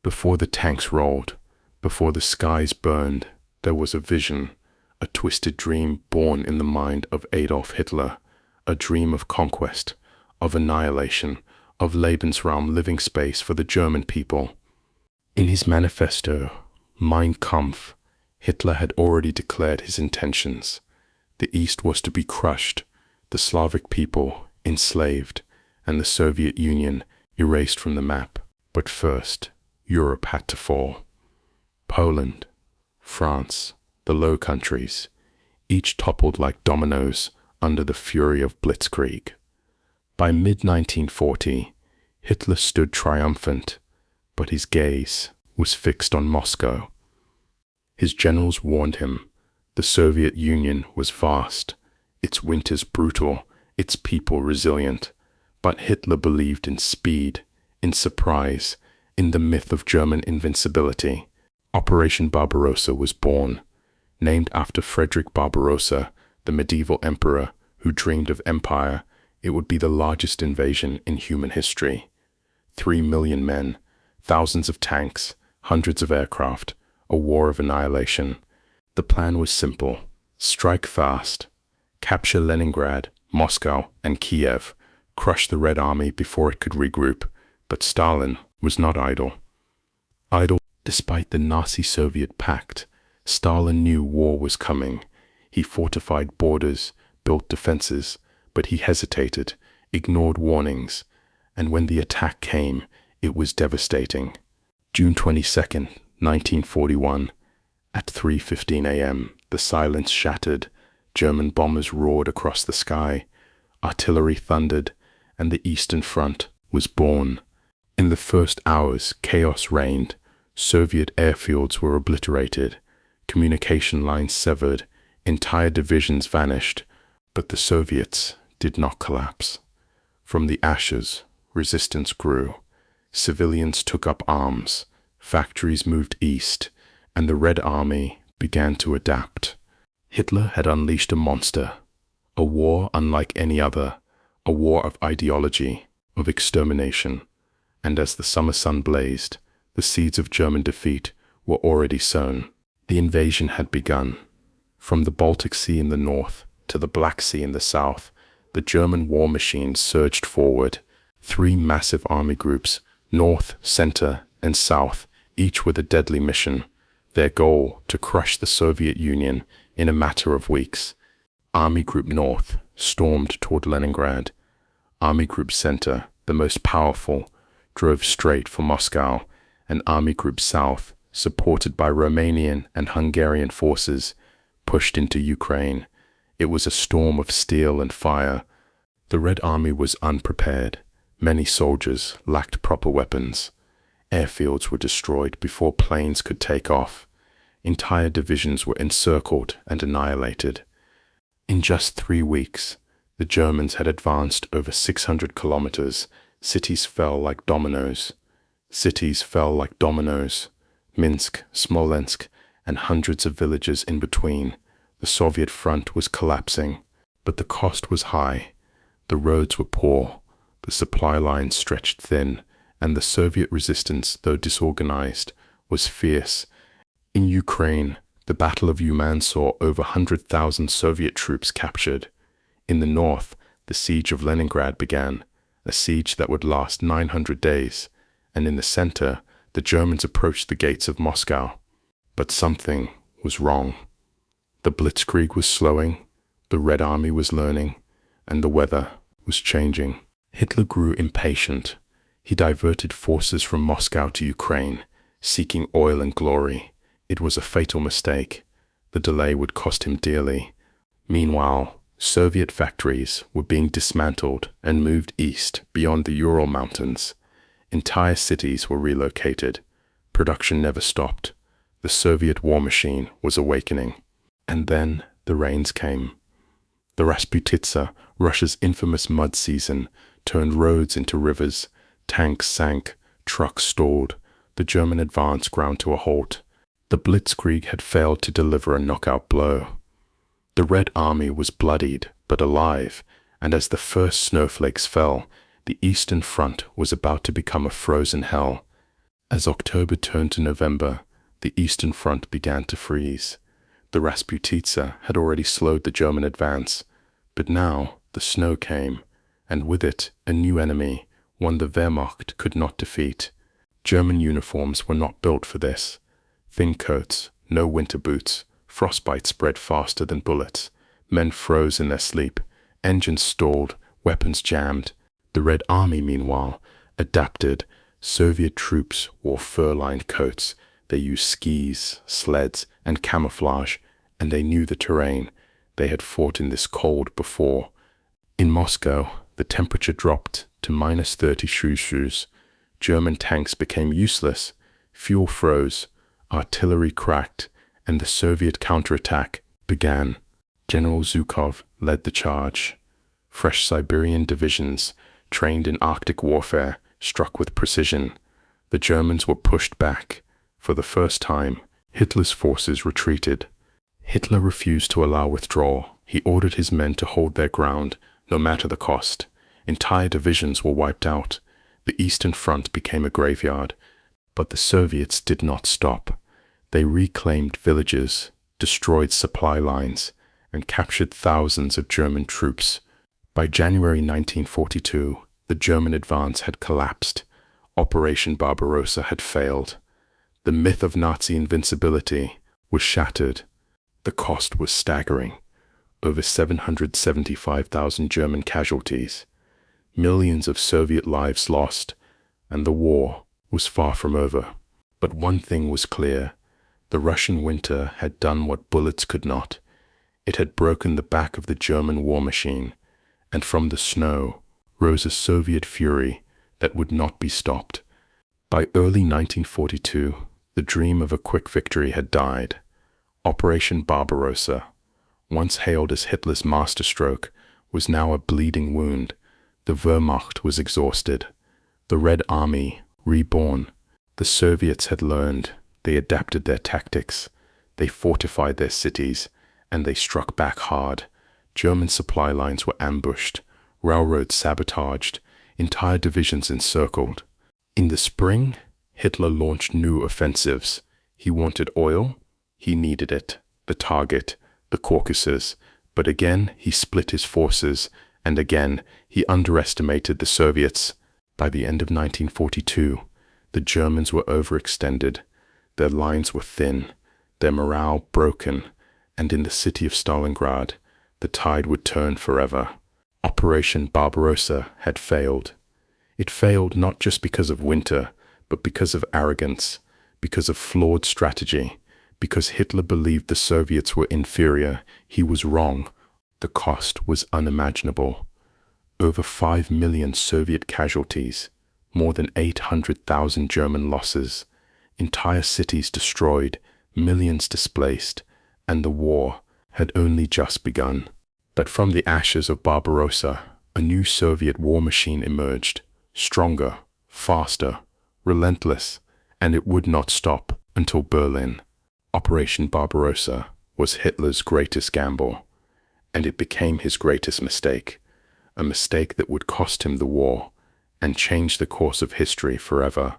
Before the tanks rolled, before the skies burned, there was a vision, a twisted dream born in the mind of Adolf Hitler, a dream of conquest, of annihilation, of Lebensraum, living space for the German people. In his manifesto, Mein Kampf, Hitler had already declared his intentions. The East was to be crushed, the Slavic people enslaved, and the Soviet Union erased from the map. But first, Europe had to fall. Poland, France, the Low Countries, each toppled like dominoes under the fury of Blitzkrieg. By mid-1940, Hitler stood triumphant, but his gaze was fixed on Moscow. His generals warned him the Soviet Union was vast, its winters brutal, its people resilient, but Hitler believed in speed, in surprise, in the myth of German invincibility. Operation Barbarossa was born, named after Frederick Barbarossa, the medieval emperor who dreamed of empire. It would be the largest invasion in human history. 3 million men, thousands of tanks, hundreds of aircraft, a war of annihilation. The plan was simple: strike fast, capture Leningrad, Moscow, and Kiev, crush the Red Army before it could regroup. But Stalin was not idle. Despite the Nazi-Soviet pact, Stalin knew war was coming. He fortified borders, built defenses, but he hesitated, ignored warnings, and when the attack came, it was devastating. June 22nd, 1941, at 3:15 a.m., the silence shattered. German bombers roared across the sky, artillery thundered, and the Eastern Front was born. In the first hours, chaos reigned. Soviet airfields were obliterated, communication lines severed, entire divisions vanished, but the Soviets did not collapse. From the ashes, resistance grew. Civilians took up arms, factories moved east, and the Red Army began to adapt. Hitler had unleashed a monster, a war unlike any other, a war of ideology, of extermination. And as the summer sun blazed, the seeds of German defeat were already sown. The invasion had begun. From the Baltic Sea in the north to the Black Sea in the south, the German war machine surged forward. 3 massive army groups, north, center, and south, each with a deadly mission. Their goal, to crush the Soviet Union in a matter of weeks. Army Group North stormed toward Leningrad. Army Group Center, the most powerful, drove straight for Moscow, and Army Group South, supported by Romanian and Hungarian forces, pushed into Ukraine. It was a storm of steel and fire. The Red Army was unprepared. Many soldiers lacked proper weapons. Airfields were destroyed before planes could take off. Entire divisions were encircled and annihilated. In just 3 weeks, the Germans had advanced over 600 kilometers. Cities fell like dominoes. Cities fell like dominoes. Minsk, Smolensk, and hundreds of villages in between. The Soviet front was collapsing, but the cost was high. The roads were poor, the supply lines stretched thin, and the Soviet resistance, though disorganized, was fierce. In Ukraine, the Battle of Uman saw over 100,000 Soviet troops captured. In the north, the siege of Leningrad began, a siege that would last 900 days, and in the center, the Germans approached the gates of Moscow. But something was wrong. The Blitzkrieg was slowing, the Red Army was learning, and the weather was changing. Hitler grew impatient. He diverted forces from Moscow to Ukraine, seeking oil and glory. It was a fatal mistake. The delay would cost him dearly. Meanwhile, Soviet factories were being dismantled and moved east beyond the Ural Mountains. Entire cities were relocated. Production never stopped. The Soviet war machine was awakening. And then the rains came. The Rasputitsa, Russia's infamous mud season, turned roads into rivers. Tanks sank, trucks stalled. The German advance ground to a halt. The Blitzkrieg had failed to deliver a knockout blow. The Red Army was bloodied but alive, and as the first snowflakes fell, the Eastern Front was about to become a frozen hell. As October turned to November, the Eastern Front began to freeze. The Rasputitsa had already slowed the German advance, but now the snow came, and with it a new enemy, one the Wehrmacht could not defeat. German uniforms were not built for this. Thin coats, no winter boots, frostbite spread faster than bullets. Men froze in their sleep, engines stalled, weapons jammed. The Red Army, meanwhile, adapted. Soviet troops wore fur-lined coats. They used skis, sleds, and camouflage, and they knew the terrain. They had fought in this cold before. In Moscow, the temperature dropped to -30 Celsius. German tanks became useless. Fuel froze, artillery cracked, and the Soviet counterattack began. General Zhukov led the charge. Fresh Siberian divisions, trained in Arctic warfare, struck with precision. The Germans were pushed back. For the first time, Hitler's forces retreated. Hitler refused to allow withdrawal. He ordered his men to hold their ground, no matter the cost. Entire divisions were wiped out. The Eastern Front became a graveyard. But the Soviets did not stop. They reclaimed villages, destroyed supply lines, and captured thousands of German troops. By January 1942, the German advance had collapsed. Operation Barbarossa had failed. The myth of Nazi invincibility was shattered. The cost was staggering. Over 775,000 German casualties. Millions of Soviet lives lost, and the war was far from over. But one thing was clear. The Russian winter had done what bullets could not. It had broken the back of the German war machine, and from the snow rose a Soviet fury that would not be stopped. By early 1942, the dream of a quick victory had died. Operation Barbarossa, once hailed as Hitler's masterstroke, was now a bleeding wound. The Wehrmacht was exhausted. The Red Army, reborn. The Soviets had learned. They adapted their tactics. They fortified their cities, and they struck back hard. German supply lines were ambushed, railroads sabotaged, entire divisions encircled. In the spring, Hitler launched new offensives. He wanted oil. He needed it. The target, the Caucasus. But again, he split his forces, and again, he underestimated the Soviets. By the end of 1942, the Germans were overextended. Their lines were thin, their morale broken, and in the city of Stalingrad, the tide would turn forever. Operation Barbarossa had failed. It failed not just because of winter, but because of arrogance, because of flawed strategy, because Hitler believed the Soviets were inferior. He was wrong. The cost was unimaginable. Over 5 million Soviet casualties, more than 800,000 German losses, entire cities destroyed, millions displaced, and the war had only just begun. But from the ashes of Barbarossa, a new Soviet war machine emerged, stronger, faster, relentless, and it would not stop until Berlin. Operation Barbarossa was Hitler's greatest gamble, and it became his greatest mistake, a mistake that would cost him the war and change the course of history forever.